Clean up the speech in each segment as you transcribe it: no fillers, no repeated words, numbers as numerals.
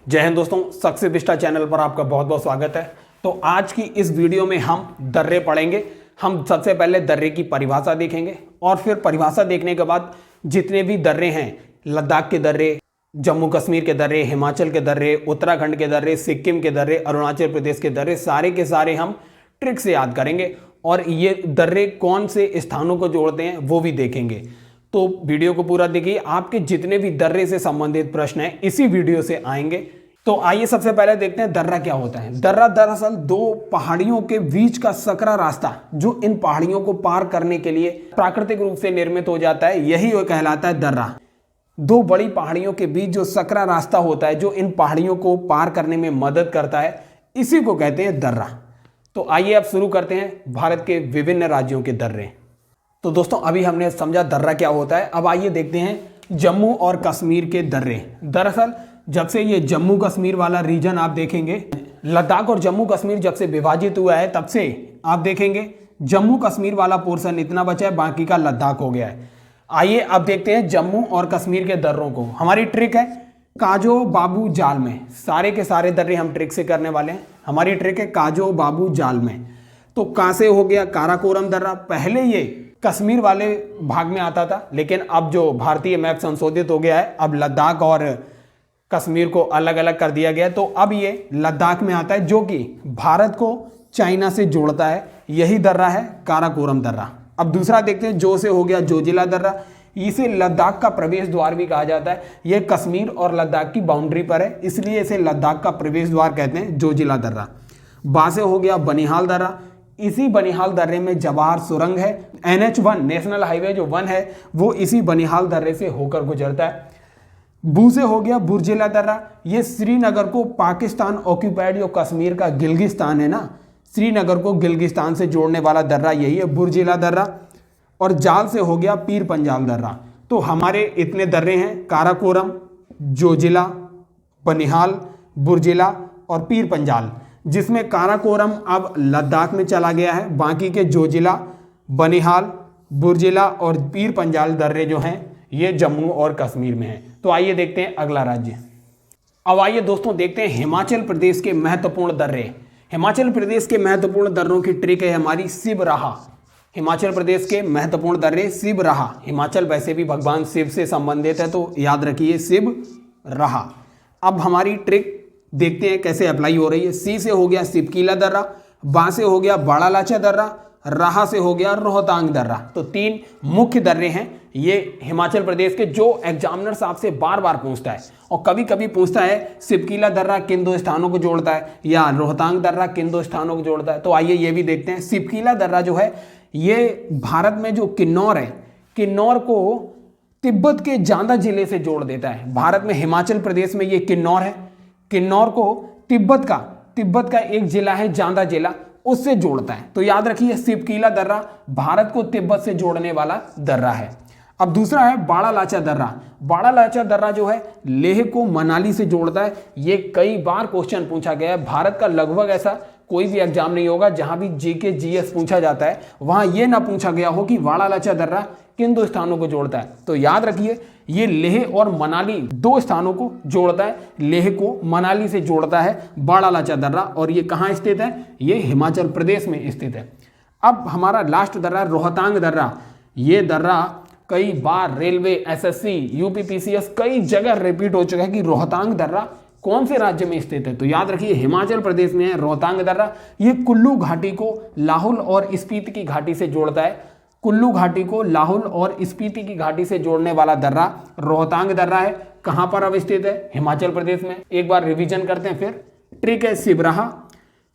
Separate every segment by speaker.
Speaker 1: जय हिंद दोस्तों, success Vista channel पर आपका बहुत बहुत स्वागत है। तो आज की इस वीडियो में हम दर्रे पढ़ेंगे। हम सबसे पहले दर्रे की परिभाषा देखेंगे और फिर परिभाषा देखने के बाद जितने भी दर्रे हैं, लद्दाख के दर्रे, जम्मू कश्मीर के दर्रे, हिमाचल के दर्रे, उत्तराखंड के दर्रे, सिक्किम के दर्रे, अरुणाचल प्रदेश के दर्रे, सारे के सारे हम ट्रिक से याद करेंगे और ये दर्रे कौन से स्थानों को जोड़ते हैं वो भी देखेंगे। तो वीडियो को पूरा देखिए। आपके जितने भी दर्रे से संबंधित प्रश्न हैं इसी वीडियो से आएंगे। तो आइए सबसे पहले देखते हैं दर्रा क्या होता है। दर्रा दरअसल दो पहाड़ियों के बीच का सकरा रास्ता जो इन पहाड़ियों को पार करने के लिए प्राकृतिक रूप से निर्मित हो जाता है, यही वो कहलाता है दर्रा। दो बड़ी पहाड़ियों के बीच जो सकरा रास्ता होता है जो इन पहाड़ियों को पार करने में मदद करता है, इसी को कहते हैं दर्रा। तो आइए अब शुरू करते हैं भारत के विभिन्न राज्यों के दर्रे। तो दोस्तों अभी हमने समझा दर्रा क्या होता है। अब आइए देखते हैं जम्मू और कश्मीर के दर्रे। दरअसल जब से ये जम्मू कश्मीर वाला रीजन आप देखेंगे, लद्दाख और जम्मू कश्मीर जब से विभाजित हुआ है तब से आप देखेंगे जम्मू कश्मीर वाला पोर्शन इतना बचा है, बाकी का लद्दाख हो गया है। आइए अब देखते हैं जम्मू और कश्मीर के दर्रों को। हमारी ट्रिक है काजो बाबू जाल में। सारे के सारे दर्रे हम ट्रिक से करने वाले हैं। हमारी ट्रिक है काजो बाबू जाल में। तो कासे हो गया काराकोरम दर्रा। पहले ये कश्मीर वाले भाग में आता था, लेकिन अब जो भारतीय मैप संशोधित हो गया है, अब लद्दाख और कश्मीर को अलग अलग कर दिया गया है। तो अब ये लद्दाख में आता है जो कि भारत को चाइना से जोड़ता है। यही दर्रा है काराकोरम दर्रा। अब दूसरा देखते हैं जो से हो गया जोजिला दर्रा। इसे लद्दाख का प्रवेश द्वार भी कहा जाता है। यह कश्मीर और लद्दाख की बाउंड्री पर है, इसलिए इसे लद्दाख का प्रवेश द्वार कहते हैं, जोजिला दर्रा। बा से हो गया बनिहाल दर्रा। इसी बनिहाल दर्रे में जवाहर सुरंग है। NH1 नेशनल हाईवे जो 1 है वो इसी बनिहाल दर्रे से होकर गुजरता है। बू से हो गया बुर्जिला दर्रा। ये श्रीनगर को पाकिस्तान ऑक्यूपाइड जो कश्मीर का गिलगिस्तान है ना, श्रीनगर को गिलगिस्तान से जोड़ने वाला दर्रा यही है, बुर्जिला दर्रा। और जाल से हो गया पीर पंजाल दर्रा। तो हमारे इतने दर्रे हैं काराकोरम, जोजिला, बनिहाल, बुर्जिला और पीर पंजाल, जिसमें काराकोरम अब लद्दाख में चला गया है। बाकी के जोजिला, बनिहाल, बुर्जिला और पीर पंजाल दर्रे जो हैं ये जम्मू और कश्मीर में हैं। तो आइए देखते हैं अगला राज्य। अब आइए दोस्तों देखते हैं हिमाचल प्रदेश के महत्वपूर्ण दर्रे। हिमाचल प्रदेश के महत्वपूर्ण दर्रों की ट्रिक है हमारी शिवराहा। हिमाचल प्रदेश के महत्वपूर्ण दर्रे शिवराहा। हिमाचल वैसे भी भगवान शिव से संबंधित है, तो याद रखिए शिवराहा। अब हमारी ट्रिक देखते हैं कैसे अप्लाई हो रही है। सी से हो गया सिपकीला दर्रा, बा से हो गया बड़ा लाचा दर्रा, राहा से हो गया रोहतांग दर्रा। तो 3 मुख्य दर्रे हैं ये हिमाचल प्रदेश के, जो एग्जामिनर आपसे बार बार पूछता है और कभी कभी पूछता है सिपकीला दर्रा किन 2 स्थानों को जोड़ता है या रोहतांग दर्रा किन 2 स्थानों को जोड़ता है। तो आइए ये भी देखते हैं। सिपकीला दर्रा जो है ये भारत में जो किन्नौर है, किन्नौर को तिब्बत के जांदा जिले से जोड़ देता है। भारत में हिमाचल प्रदेश में ये किन्नौर है, किन्नौर को तिब्बत का एक जिला है जांदा जिला, उससे जोड़ता है। तो याद रखिए सिपकीला दर्रा भारत को तिब्बत से जोड़ने वाला दर्रा है। अब दूसरा है बाड़ा लाचा दर्रा। बाड़ा लाचा दर्रा जो है लेह को मनाली से जोड़ता है। ये कई बार क्वेश्चन पूछा गया है। भारत का लगभग ऐसा कोई भी एग्जाम नहीं होगा जहां भी जीके जीएस पूछा जाता है वहां ये ना पूछा गया हो कि बाड़ा लाचा दर्रा किन 2 स्थानों को जोड़ता है। तो याद रखिए ये लेह और मनाली 2 स्थानों को जोड़ता है। लेह को मनाली से जोड़ता है बाड़ा लाचा दर्रा, और ये कहाँ स्थित है? ये हिमाचल प्रदेश में स्थित है। अब हमारा लास्ट दर्रा रोहतांग दर्रा। ये दर्रा कई बार रेलवे, SSC, UPPCS कई जगह रिपीट हो चुका है कि रोहतांग दर्रा कौन से राज्य में स्थित है। तो याद रखिए हिमाचल प्रदेश में है रोहतांग दर्रा। ये कुल्लू घाटी को लाहौल और स्पीति की घाटी से जोड़ता है। कुल्लू घाटी को लाहौल और स्पीति की घाटी से जोड़ने वाला दर्रा रोहतांग दर्रा है। कहां पर अवस्थित है? हिमाचल प्रदेश में। एक बार रिवीजन करते हैं फिर। ट्रिक है शिवराहा,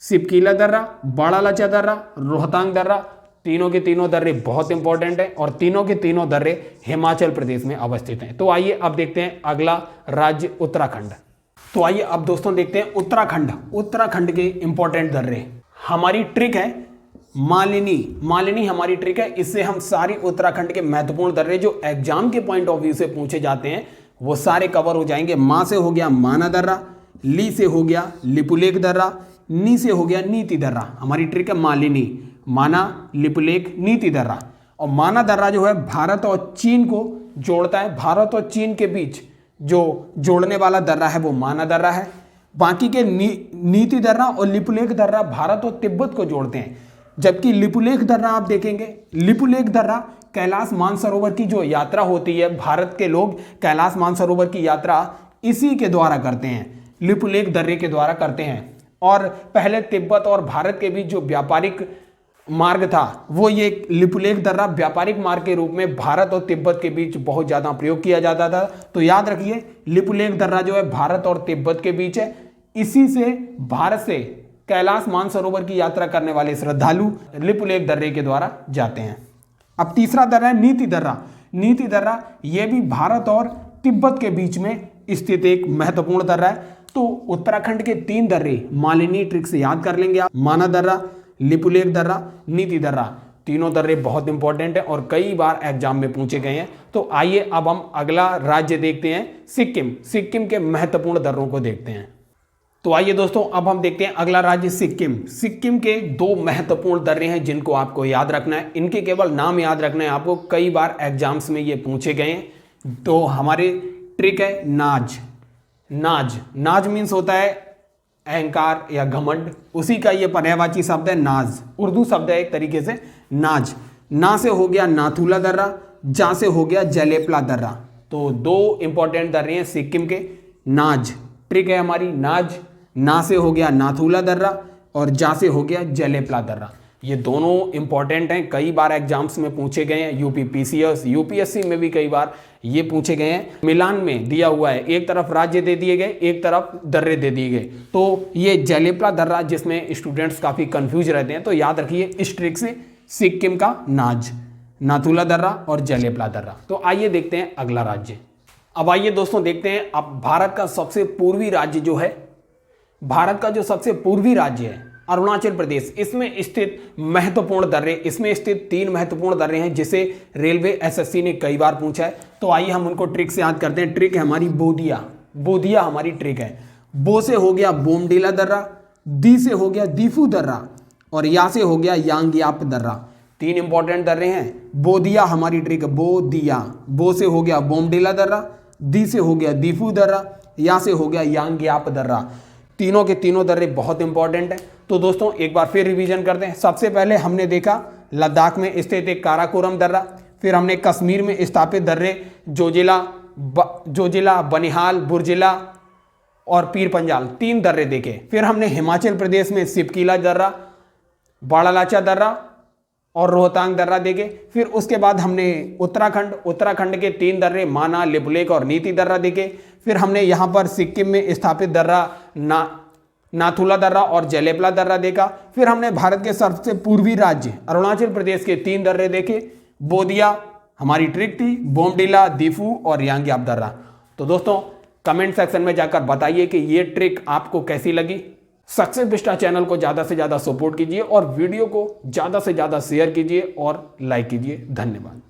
Speaker 1: सिपकीला दर्रा, बाड़ा लाचा दर्रा, रोहतांग दर्रा। तीनों के तीनों दर्रे बहुत इंपॉर्टेंट है और तीनों के तीनों दर्रे हिमाचल प्रदेश में अवस्थित हैं। तो आइए अब देखते हैं अगला राज्य उत्तराखंड। तो आइए अब दोस्तों देखते हैं उत्तराखंड। उत्तराखंड के इंपॉर्टेंट दर्रे। हमारी ट्रिक है मालिनी हमारी ट्रिक है। इससे हम सारी उत्तराखंड के महत्वपूर्ण दर्रे जो एग्जाम के पॉइंट ऑफ व्यू से पूछे जाते हैं वो सारे कवर हो जाएंगे। मां से हो गया माना दर्रा, ली से हो गया लिपुलेख दर्रा, नी से हो गया नीति दर्रा। हमारी ट्रिक है मालिनी, माना, लिपुलेख, नीति दर्रा। और माना दर्रा जो है भारत और चीन को जोड़ता है। भारत और चीन के बीच जो जोड़ने वाला दर्रा है वो माना दर्रा है। बाकी के नीति दर्रा और लिपुलेख दर्रा भारत और तिब्बत को जोड़ते हैं। जबकि लिपुलेख दर्रा आप देखेंगे, लिपुलेख दर्रा कैलाश मानसरोवर की जो यात्रा होती है, भारत के लोग कैलाश मानसरोवर की यात्रा इसी के द्वारा करते हैं, लिपुलेख दर्रे के द्वारा करते हैं। और पहले तिब्बत और भारत के बीच जो व्यापारिक मार्ग था वो ये लिपुलेख दर्रा व्यापारिक मार्ग के रूप में भारत और तिब्बत के बीच बहुत ज़्यादा प्रयोग किया जाता था। तो याद रखिए, लिपुलेख दर्रा जो है भारत और तिब्बत के बीच है। इसी से भारत से कैलाश मानसरोवर की यात्रा करने वाले श्रद्धालु लिपुलेख दर्रे के द्वारा जाते हैं। अब तीसरा दर्रा है नीति दर्रा। नीति दर्रा ये भी भारत और तिब्बत के बीच में स्थित एक महत्वपूर्ण दर्रा है। तो उत्तराखंड के 3 दर्रे मालिनी ट्रिक से याद कर लेंगे आप, माना दर्रा, लिपुलेख दर्रा, नीति दर्रा। तीनों दर्रे बहुत इंपॉर्टेंट है और कई बार एग्जाम में पूछे गए हैं। तो आइए अब हम अगला राज्य देखते हैं, सिक्किम। सिक्किम के महत्वपूर्ण दर्रों को देखते हैं। तो आइए दोस्तों, अब हम देखते हैं अगला राज्य सिक्किम। सिक्किम के 2 महत्वपूर्ण दर्रे हैं जिनको आपको याद रखना है। इनके केवल नाम याद रखना है आपको, कई बार एग्जाम्स में ये पूछे गए हैं। तो हमारी ट्रिक है नाज। नाज, नाज मीन्स होता है अहंकार या घमंड, उसी का ये पर्यायवाची शब्द है नाज। उर्दू शब्द है एक तरीके से नाज। ना से हो गया नाथुला दर्रा, जा से हो गया जलेपला दर्रा। तो 2 इंपॉर्टेंट दर्रे हैं सिक्किम के। नाज ट्रिक है हमारी, नाज। ना से हो गया नाथुला दर्रा और जा से हो गया जलेपला दर्रा। ये दोनों इंपॉर्टेंट हैं, कई बार एग्जाम्स में पूछे गए हैं। यूपी पीसीएस, यूपीएससी में भी कई बार ये पूछे गए हैं। मिलान में दिया हुआ है, एक तरफ राज्य दे दिए गए, एक तरफ दर्रे दे दिए गए। तो ये जलेपला दर्रा जिसमें स्टूडेंट्स काफ़ी कंफ्यूज रहते हैं, तो याद रखिए इस ट्रिक से सिक्किम का नाज, नाथुला दर्रा और जलेपला दर्रा। तो आइए देखते हैं अगला राज्य। अब आइए दोस्तों देखते हैं अब भारत का सबसे पूर्वी राज्य जो है, भारत का जो सबसे पूर्वी राज्य है अरुणाचल प्रदेश। इसमें स्थित महत्वपूर्ण दर्रे, इसमें स्थित 3 महत्वपूर्ण दर्रे हैं जिसे रेलवे एसएससी ने कई बार पूछा है। तो आइए हम उनको ट्रिक से याद करते हैं। ट्रिक है हमारी बोधिया। बोधिया हमारी ट्रिक है। बो से हो गया बोमडीला दर्रा, दी से हो गया दीफू दर्रा और या से हो गया यांगयाप दर्रा। 3 इंपॉर्टेंट दर्रे हैं। बोधिया हमारी ट्रिक है, बोधिया। बो से हो गया बोमडीला दर्रा, दी से हो गया दीफू दर्रा, या से हो गया यांगयाप दर्रा। तीनों के तीनों दर्रे बहुत इंपॉर्टेंट है। तो दोस्तों एक बार फिर रिवीजन करते हैं। सबसे पहले हमने देखा लद्दाख में स्थित एक काराकोरम दर्रा, फिर हमने कश्मीर में स्थापित दर्रे जोजिला, बनिहाल, बुर्जिला और पीर पंजाल, 3 दर्रे देखे। फिर हमने हिमाचल प्रदेश में सिपकीला दर्रा, बाड़ालाचा दर्रा और रोहतांग दर्रा देखे। फिर उसके बाद हमने उत्तराखंड के 3 दर्रे माना, लिपुलेख और नीति दर्रा देखे। फिर हमने यहाँ पर सिक्किम में स्थापित दर्रा नाथुला दर्रा और जलेपला दर्रा देखा। फिर हमने भारत के सबसे पूर्वी राज्य अरुणाचल प्रदेश के 3 दर्रे देखे। बोधिया हमारी ट्रिक थी, बोमडीला, दीफू और यांगयाप दर्रा। तो दोस्तों कमेंट सेक्शन में जाकर बताइए कि ये ट्रिक आपको कैसी लगी। सक्सेस बिस्टा चैनल को ज़्यादा से ज़्यादा सपोर्ट कीजिए और वीडियो को ज़्यादा से ज़्यादा शेयर कीजिए और लाइक कीजिए। धन्यवाद।